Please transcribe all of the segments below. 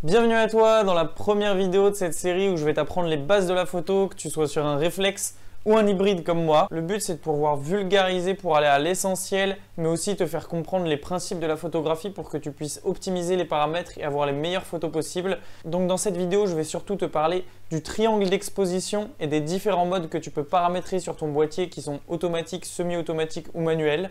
Bienvenue à toi dans la première vidéo de cette série où je vais t'apprendre les bases de la photo, que tu sois sur un réflexe ou un hybride comme moi. Le but c'est de pouvoir vulgariser pour aller à l'essentiel, mais aussi te faire comprendre les principes de la photographie pour que tu puisses optimiser les paramètres et avoir les meilleures photos possibles. Donc dans cette vidéo, je vais surtout te parler du triangle d'exposition et des différents modes que tu peux paramétrer sur ton boîtier qui sont automatiques, semi-automatiques ou manuels.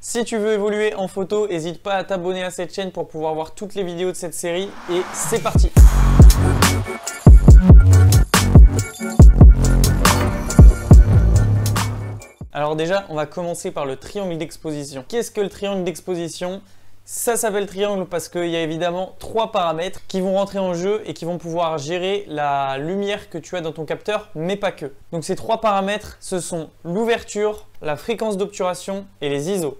Si tu veux évoluer en photo, n'hésite pas à t'abonner à cette chaîne pour pouvoir voir toutes les vidéos de cette série et c'est parti! Alors déjà, on va commencer par le triangle d'exposition. Qu'est-ce que le triangle d'exposition? Ça s'appelle triangle parce qu'il y a évidemment 3 paramètres qui vont rentrer en jeu et qui vont pouvoir gérer la lumière que tu as dans ton capteur, mais pas que. Donc ces 3 paramètres, ce sont l'ouverture, la fréquence d'obturation et les ISO.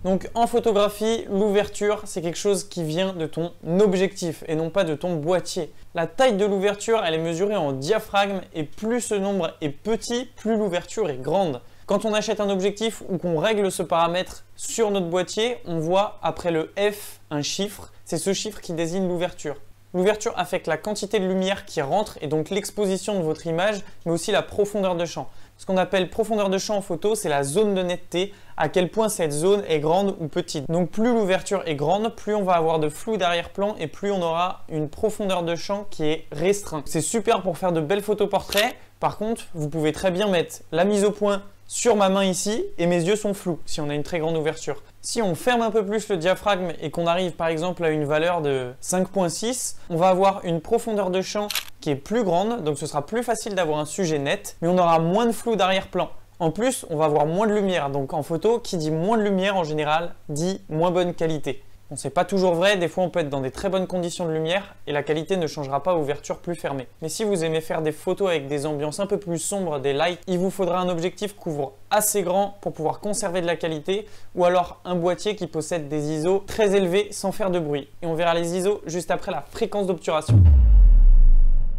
Donc en photographie, l'ouverture, c'est quelque chose qui vient de ton objectif et non pas de ton boîtier. La taille de l'ouverture, elle est mesurée en diaphragme et plus ce nombre est petit, plus l'ouverture est grande. Quand on achète un objectif ou qu'on règle ce paramètre sur notre boîtier, on voit après le F un chiffre. C'est ce chiffre qui désigne l'ouverture. L'ouverture affecte la quantité de lumière qui rentre et donc l'exposition de votre image, mais aussi la profondeur de champ. Ce qu'on appelle profondeur de champ en photo, c'est la zone de netteté, à quel point cette zone est grande ou petite. Donc plus l'ouverture est grande, plus on va avoir de flou d'arrière-plan et plus on aura une profondeur de champ qui est restreinte. C'est super pour faire de belles photos portraits. Par contre, vous pouvez très bien mettre la mise au point sur ma main ici et mes yeux sont flous si on a une très grande ouverture. Si on ferme un peu plus le diaphragme et qu'on arrive par exemple à une valeur de 5.6, on va avoir une profondeur de champ qui est plus grande, donc ce sera plus facile d'avoir un sujet net, mais on aura moins de flou d'arrière-plan. En plus, on va avoir moins de lumière, donc en photo, qui dit moins de lumière en général, dit moins bonne qualité. Bon, c'est pas toujours vrai, des fois on peut être dans des très bonnes conditions de lumière et la qualité ne changera pas à ouverture plus fermée. Mais si vous aimez faire des photos avec des ambiances un peu plus sombres, des lights, il vous faudra un objectif couvre assez grand pour pouvoir conserver de la qualité ou alors un boîtier qui possède des ISO très élevés sans faire de bruit. Et on verra les ISO juste après la fréquence d'obturation.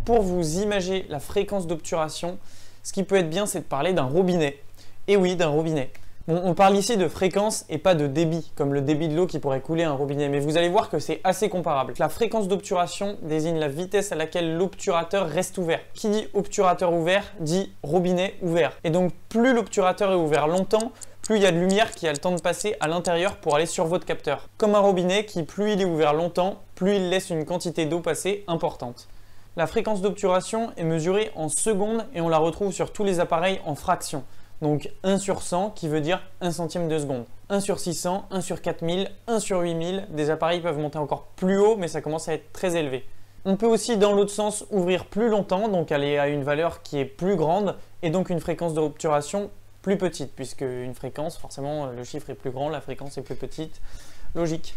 Pour vous imager la fréquence d'obturation, ce qui peut être bien, c'est de parler d'un robinet. Et oui, d'un robinet. Bon, on parle ici de fréquence et pas de débit, comme le débit de l'eau qui pourrait couler à un robinet, mais vous allez voir que c'est assez comparable. La fréquence d'obturation désigne la vitesse à laquelle l'obturateur reste ouvert. Qui dit obturateur ouvert dit robinet ouvert. Et donc plus l'obturateur est ouvert longtemps, plus il y a de lumière qui a le temps de passer à l'intérieur pour aller sur votre capteur. Comme un robinet qui, plus il est ouvert longtemps, plus il laisse une quantité d'eau passer importante. La fréquence d'obturation est mesurée en secondes et on la retrouve sur tous les appareils en fractions. Donc 1 sur 100 qui veut dire 1 centième de seconde. 1 sur 600, 1 sur 4000, 1 sur 8000. Des appareils peuvent monter encore plus haut mais ça commence à être très élevé. On peut aussi dans l'autre sens ouvrir plus longtemps, donc aller à une valeur qui est plus grande et donc une fréquence d'obturation plus petite puisque une fréquence, forcément le chiffre est plus grand, la fréquence est plus petite. Logique.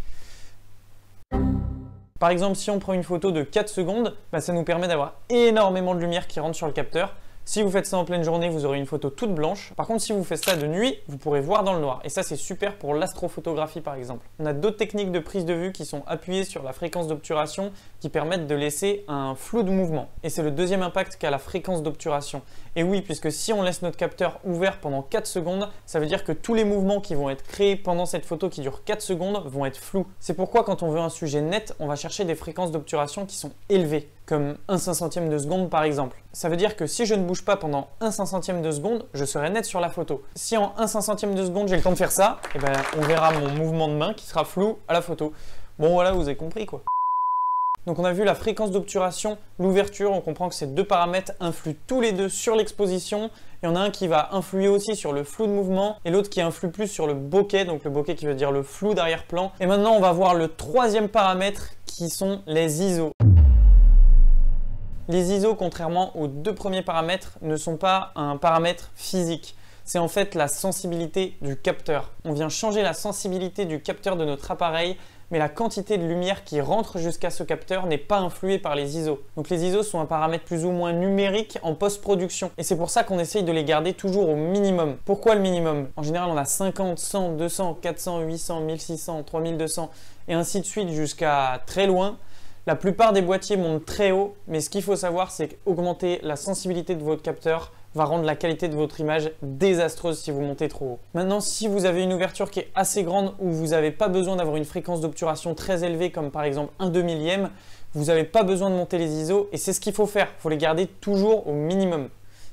Par exemple, si on prend une photo de 4 secondes, ça nous permet d'avoir énormément de lumière qui rentre sur le capteur. Si vous faites ça en pleine journée, vous aurez une photo toute blanche. Par contre, si vous faites ça de nuit, vous pourrez voir dans le noir. Et ça, c'est super pour l'astrophotographie, par exemple. On a d'autres techniques de prise de vue qui sont appuyées sur la fréquence d'obturation qui permettent de laisser un flou de mouvement. Et c'est le deuxième impact qu'a la fréquence d'obturation. Et oui, puisque si on laisse notre capteur ouvert pendant 4 secondes, ça veut dire que tous les mouvements qui vont être créés pendant cette photo qui dure 4 secondes vont être flous. C'est pourquoi quand on veut un sujet net, on va chercher des fréquences d'obturation qui sont élevées, comme 1/500 de seconde par exemple. Ça veut dire que si je ne bouge pas pendant 1/500 de seconde, je serai net sur la photo. Si en 1/500 de seconde j'ai le temps de faire ça, on verra mon mouvement de main qui sera flou à la photo. Bon voilà, vous avez compris quoi. Donc on a vu la fréquence d'obturation, l'ouverture, on comprend que ces deux paramètres influent tous les deux sur l'exposition. Il y en a un qui va influer aussi sur le flou de mouvement et l'autre qui influe plus sur le bokeh, donc le bokeh qui veut dire le flou d'arrière-plan. Et maintenant on va voir le troisième paramètre qui sont les ISO. Les ISO, contrairement aux deux premiers paramètres, ne sont pas un paramètre physique. C'est en fait la sensibilité du capteur. On vient changer la sensibilité du capteur de notre appareil, mais la quantité de lumière qui rentre jusqu'à ce capteur n'est pas influée par les ISO. Donc les ISO sont un paramètre plus ou moins numérique en post-production. Et c'est pour ça qu'on essaye de les garder toujours au minimum. Pourquoi le minimum? En général, on a 50, 100, 200, 400, 800, 1600, 3200 et ainsi de suite jusqu'à très loin. La plupart des boîtiers montent très haut, mais ce qu'il faut savoir, c'est qu'augmenter la sensibilité de votre capteur va rendre la qualité de votre image désastreuse si vous montez trop haut. Maintenant, si vous avez une ouverture qui est assez grande où vous n'avez pas besoin d'avoir une fréquence d'obturation très élevée comme par exemple un 2/1000, vous n'avez pas besoin de monter les ISO et c'est ce qu'il faut faire. Il faut les garder toujours au minimum.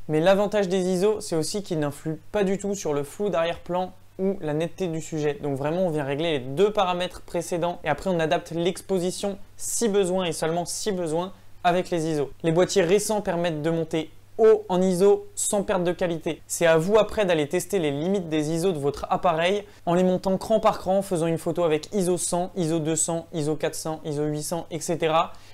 Mais l'avantage des ISO, c'est aussi qu'ils n'influent pas du tout sur le flou d'arrière-plan ou la netteté du sujet. Donc vraiment, on vient régler les deux paramètres précédents et après on adapte l'exposition si besoin et seulement si besoin avec les ISO. Les boîtiers récents permettent de monter haut en ISO sans perte de qualité. C'est à vous après d'aller tester les limites des ISO de votre appareil en les montant cran par cran, en faisant une photo avec ISO 100, ISO 200, ISO 400, ISO 800, etc.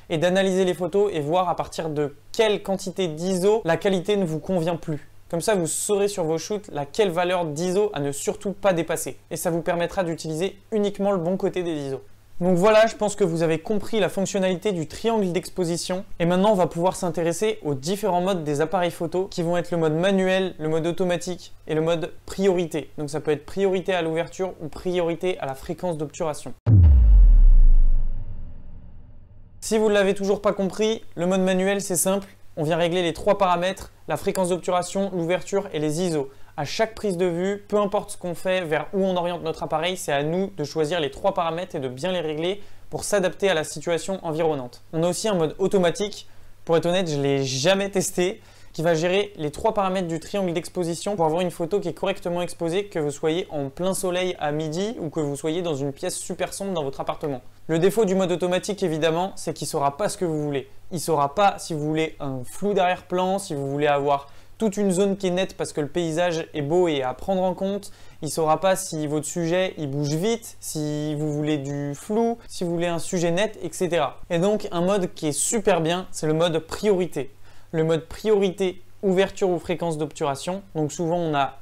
et d'analyser les photos et voir à partir de quelle quantité d'ISO la qualité ne vous convient plus. Comme ça, vous saurez sur vos shoots laquelle valeur d'ISO à ne surtout pas dépasser. Et ça vous permettra d'utiliser uniquement le bon côté des ISO. Donc voilà, je pense que vous avez compris la fonctionnalité du triangle d'exposition. Et maintenant, on va pouvoir s'intéresser aux différents modes des appareils photo qui vont être le mode manuel, le mode automatique et le mode priorité. Donc ça peut être priorité à l'ouverture ou priorité à la fréquence d'obturation. Si vous ne l'avez toujours pas compris, le mode manuel, c'est simple. On vient régler les trois paramètres, la fréquence d'obturation, l'ouverture et les ISO. À chaque prise de vue, peu importe ce qu'on fait, vers où on oriente notre appareil, c'est à nous de choisir les trois paramètres et de bien les régler pour s'adapter à la situation environnante. On a aussi un mode automatique. Pour être honnête, je ne l'ai jamais testé, qui va gérer les trois paramètres du triangle d'exposition pour avoir une photo qui est correctement exposée, que vous soyez en plein soleil à midi ou que vous soyez dans une pièce super sombre dans votre appartement. Le défaut du mode automatique, évidemment, c'est qu'il ne saura pas ce que vous voulez. Il ne saura pas si vous voulez un flou d'arrière-plan, si vous voulez avoir toute une zone qui est nette parce que le paysage est beau et à prendre en compte. Il ne saura pas si votre sujet il bouge vite, si vous voulez du flou, si vous voulez un sujet net, etc. Et donc un mode qui est super bien, c'est le mode priorité. Le mode priorité, ouverture ou fréquence d'obturation. Donc souvent on a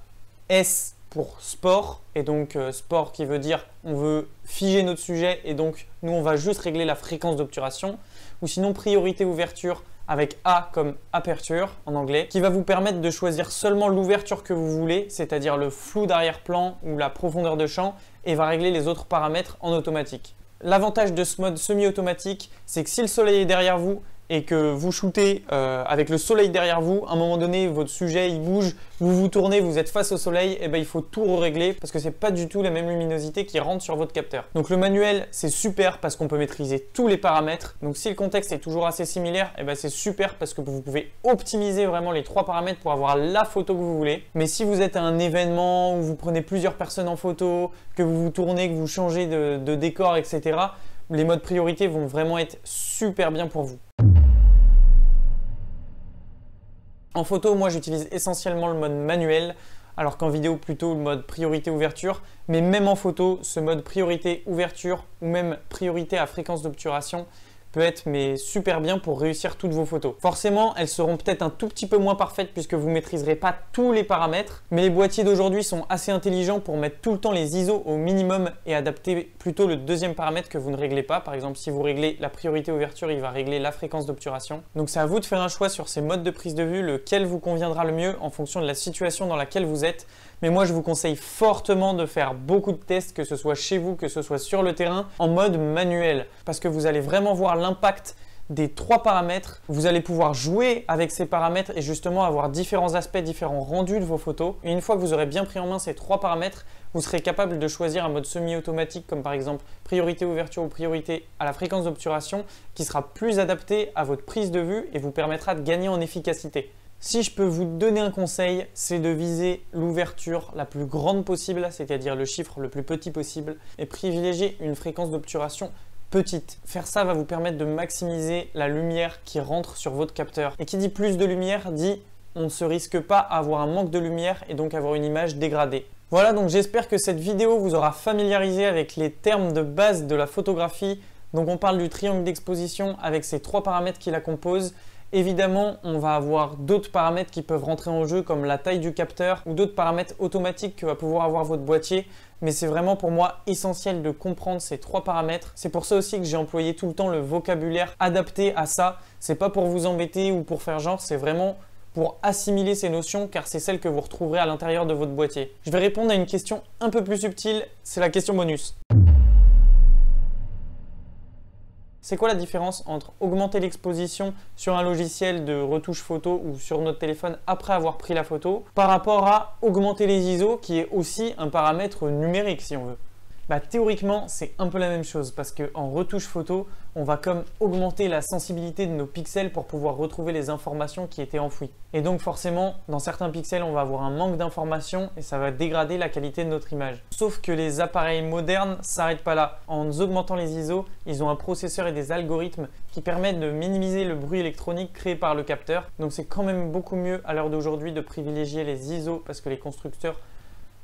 S pour sport, et donc sport qui veut dire on veut figer notre sujet et donc nous on va juste régler la fréquence d'obturation. Ou sinon priorité ouverture avec A comme aperture en anglais, qui va vous permettre de choisir seulement l'ouverture que vous voulez, c'est-à-dire le flou d'arrière-plan ou la profondeur de champ, et va régler les autres paramètres en automatique. L'avantage de ce mode semi-automatique, c'est que si le soleil est derrière vous et que vous shootez avec le soleil derrière vous, à un moment donné, votre sujet il bouge, vous vous tournez, vous êtes face au soleil, et ben il faut tout régler parce que c'est pas du tout la même luminosité qui rentre sur votre capteur. Donc le manuel, c'est super parce qu'on peut maîtriser tous les paramètres. Donc si le contexte est toujours assez similaire, et ben c'est super parce que vous pouvez optimiser vraiment les trois paramètres pour avoir la photo que vous voulez. Mais si vous êtes à un événement où vous prenez plusieurs personnes en photo, que vous vous tournez, que vous changez de décor, etc., les modes priorité vont vraiment être super bien pour vous. En photo, moi j'utilise essentiellement le mode manuel, alors qu'en vidéo plutôt le mode priorité ouverture. Mais même en photo, ce mode priorité ouverture ou même priorité à fréquence d'obturation peut être super bien pour réussir toutes vos photos. Forcément, elles seront peut-être un tout petit peu moins parfaites puisque vous ne maîtriserez pas tous les paramètres, mais les boîtiers d'aujourd'hui sont assez intelligents pour mettre tout le temps les ISO au minimum et adapter plutôt le deuxième paramètre que vous ne réglez pas. Par exemple, si vous réglez la priorité ouverture, il va régler la fréquence d'obturation. Donc c'est à vous de faire un choix sur ces modes de prise de vue, lequel vous conviendra le mieux en fonction de la situation dans laquelle vous êtes. Mais moi, je vous conseille fortement de faire beaucoup de tests, que ce soit chez vous, que ce soit sur le terrain, en mode manuel. Parce que vous allez vraiment voir l'impact des trois paramètres. Vous allez pouvoir jouer avec ces paramètres et justement avoir différents aspects, différents rendus de vos photos. Et une fois que vous aurez bien pris en main ces trois paramètres, vous serez capable de choisir un mode semi-automatique comme par exemple priorité ouverture ou priorité à la fréquence d'obturation qui sera plus adapté à votre prise de vue et vous permettra de gagner en efficacité. Si je peux vous donner un conseil, c'est de viser l'ouverture la plus grande possible, c'est-à-dire le chiffre le plus petit possible, et privilégier une fréquence d'obturation petite. Faire ça va vous permettre de maximiser la lumière qui rentre sur votre capteur. Et qui dit plus de lumière dit on ne se risque pas à avoir un manque de lumière et donc avoir une image dégradée. Voilà, donc j'espère que cette vidéo vous aura familiarisé avec les termes de base de la photographie. Donc on parle du triangle d'exposition avec ces trois paramètres qui la composent. Évidemment, on va avoir d'autres paramètres qui peuvent rentrer en jeu comme la taille du capteur ou d'autres paramètres automatiques que va pouvoir avoir votre boîtier. Mais c'est vraiment pour moi essentiel de comprendre ces trois paramètres. C'est pour ça aussi que j'ai employé tout le temps le vocabulaire adapté à ça. C'est pas pour vous embêter ou pour faire genre, c'est vraiment pour assimiler ces notions car c'est celles que vous retrouverez à l'intérieur de votre boîtier. Je vais répondre à une question un peu plus subtile, c'est la question bonus. C'est quoi la différence entre augmenter l'exposition sur un logiciel de retouche photo ou sur notre téléphone après avoir pris la photo par rapport à augmenter les ISO qui est aussi un paramètre numérique si on veut? Théoriquement, c'est un peu la même chose parce qu'en retouche photo, on va comme augmenter la sensibilité de nos pixels pour pouvoir retrouver les informations qui étaient enfouies. Et donc forcément, dans certains pixels, on va avoir un manque d'informations et ça va dégrader la qualité de notre image. Sauf que les appareils modernes s'arrêtent pas là. En augmentant les ISO, ils ont un processeur et des algorithmes qui permettent de minimiser le bruit électronique créé par le capteur. Donc c'est quand même beaucoup mieux à l'heure d'aujourd'hui de privilégier les ISO parce que les constructeurs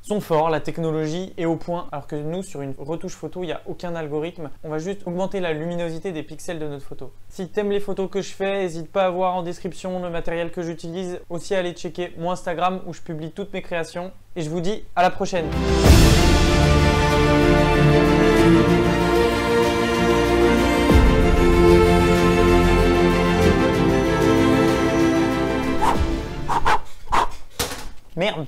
sont forts, la technologie est au point, alors que nous, sur une retouche photo, il n'y a aucun algorithme. On va juste augmenter la luminosité des pixels de notre photo. Si tu aimes les photos que je fais, n'hésite pas à voir en description le matériel que j'utilise. Aussi, aller checker mon Instagram où je publie toutes mes créations. Et je vous dis à la prochaine. Merde.